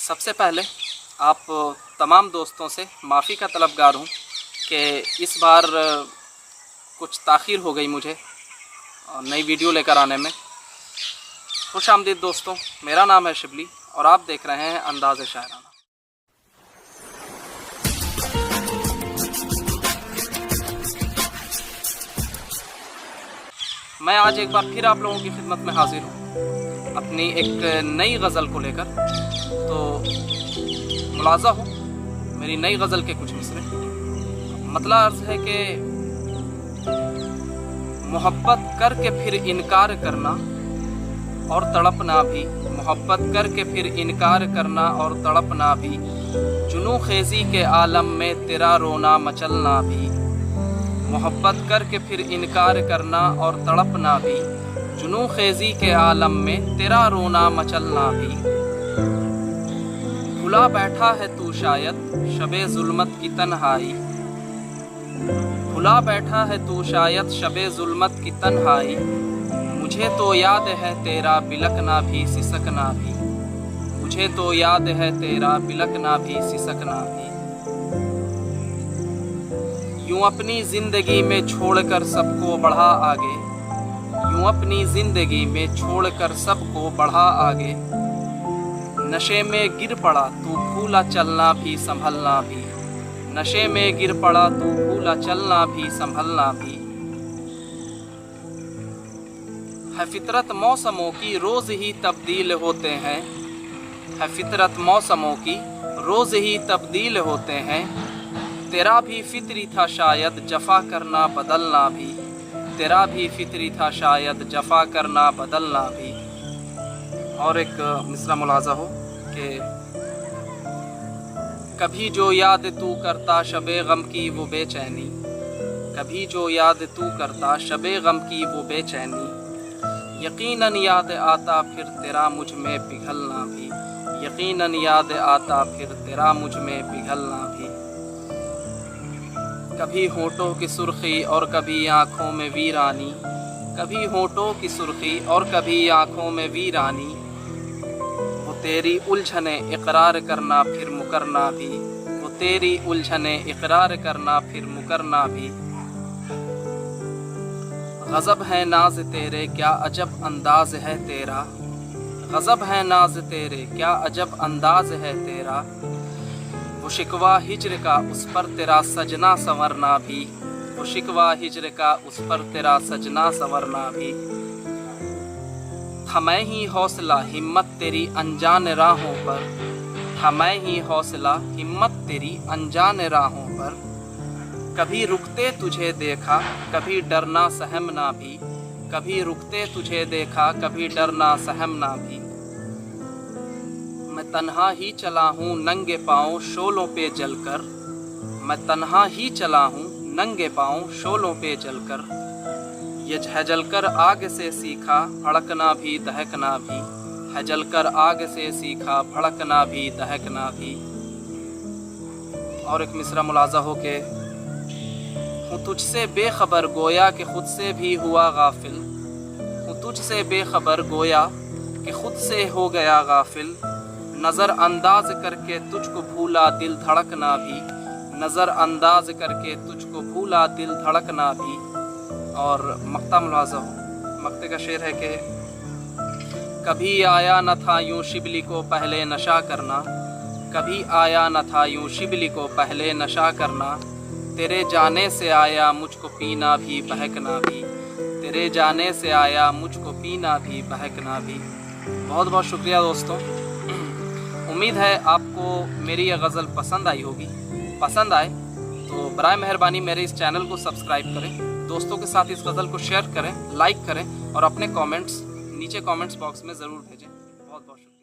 सबसे पहले आप तमाम दोस्तों से माफ़ी का तलबगार हूँ कि इस बार कुछ ताख़ीर हो गई मुझे नई वीडियो लेकर आने में। खुश आमदीद दोस्तों, मेरा नाम है शिबली और आप देख रहे हैं अंदाज़े शायराना। मैं आज एक बार फिर आप लोगों की खिदमत में हाजिर हूँ अपनी एक नई गज़ल को लेकर। तो मुलाज़ा हो मेरी नई गज़ल के कुछ मिसरे। मतलब अर्ज़ है कि मोहब्बत करके फिर इनकार करना और तड़पना भी, मोहब्बत करके फिर इनकार करना और तड़पना भी, जुनू खेज़ी के आलम में तेरा रोना मचलना भी। मोहब्बत करके फिर इनकार करना और तड़पना भी, जुनू खेज़ी के आलम में तेरा रोना मचलना भी। भुला बैठा है तू शायद शबे ज़ुल्मत की तन्हाई, भुला बैठा है तू शायद शबे ज़ुल्मत की तन्हाई। मुझे तो याद है तेरा बिलकना भी सिसकना भी, मुझे तो याद है तेरा बिलकना भी सिसकना भी। यूं अपनी ज़िंदगी में छोड़कर सबको बढ़ा आगे, यूं अपनी ज़िंदगी में छोड़कर सबको बढ़ा आगे। नशे में गिर पड़ा तू भूला चलना भी संभलना भी, नशे में गिर पड़ा तू भूला चलना भी संभलना भी। है फितरत मौसमों की रोज़ ही तब्दील होते हैं, है फितरत मौसमों की रोज़ ही तब्दील होते हैं। तेरा भी फितरी था शायद जफ़ा करना बदलना भी, तेरा भी फितरी था शायद जफ़ा करना बदलना भी। और एक मिसरा मुलाज़ा हो कि कभी जो याद तू करता शबे गम की वो बेचैनी, कभी जो याद तू करता शबे गम की वो बेचैनी। यकीनन याद आता फिर तेरा मुझ में पिघलना भी, यकीनन याद आता फिर तेरा मुझ में पिघलना भी। कभी होठों की सुर्खी और कभी आँखों में वीरानी, कभी होठों की सुर्खी और कभी आँखों में वीरानी। वो तेरी उलझने इकरार करना फिर मुकरना भी, वो तेरी उलझने इकरार करना फिर मुकरना भी। गज़ब है नाज तेरे क्या अजब अंदाज है तेरा, गज़ब है नाज तेरे क्या अजब अंदाज है तेरा। वो शिकवा हिज्र का उस पर तेरा सजना संवरना भी, वो शिकवा हिज्र का उस पर तेरा सजना संवरना भी। हमें ही हौसला हिम्मत तेरी अनजान राहों पर, हमें ही हौसला हिम्मत तेरी अनजान राहों पर। कभी रुकते तुझे देखा कभी डरना सहमना भी, कभी रुकते तुझे देखा कभी डरना सहमना भी। मैं तन्हा ही चला हूँ नंगे पाँव शोलों पे जलकर, मैं तन्हा ही चला हूँ नंगे पाँव शोलों पे जलकर। ये है जलकर आग से सीखा भड़कना भी दहकना भी, है जलकर आग से सीखा भड़कना भी दहकना भी। और एक मिसरा मुलाज़ा हो के हूँ तुझसे बेखबर गोया कि खुद से भी हुआ गाफिल, हूँ तुझसे बेखबर गोया कि खुद से हो गया गाफिल। नज़र अंदाज करके तुझको भूला दिल धड़कना भी, नज़र अंदाज करके तुझको भूला दिल धड़कना भी। और मक्ता मुलाज़ा हो, मक्ते का शेर है कि कभी आया न था यूं शिबली को पहले नशा करना, कभी आया न था यूं शिबली को पहले नशा करना। तेरे जाने से आया मुझको पीना भी बहकना भी, तेरे जाने से आया मुझको पीना भी बहकना भी। बहुत बहुत शुक्रिया दोस्तों। उम्मीद है आपको मेरी यह गज़ल पसंद आई होगी। पसंद आए तो बराए मेहरबानी मेरे इस चैनल को सब्सक्राइब करें, दोस्तों के साथ इस गज़ल को शेयर करें, लाइक करें और अपने कमेंट्स नीचे कमेंट्स बॉक्स में ज़रूर भेजें। बहुत बहुत शुक्रिया।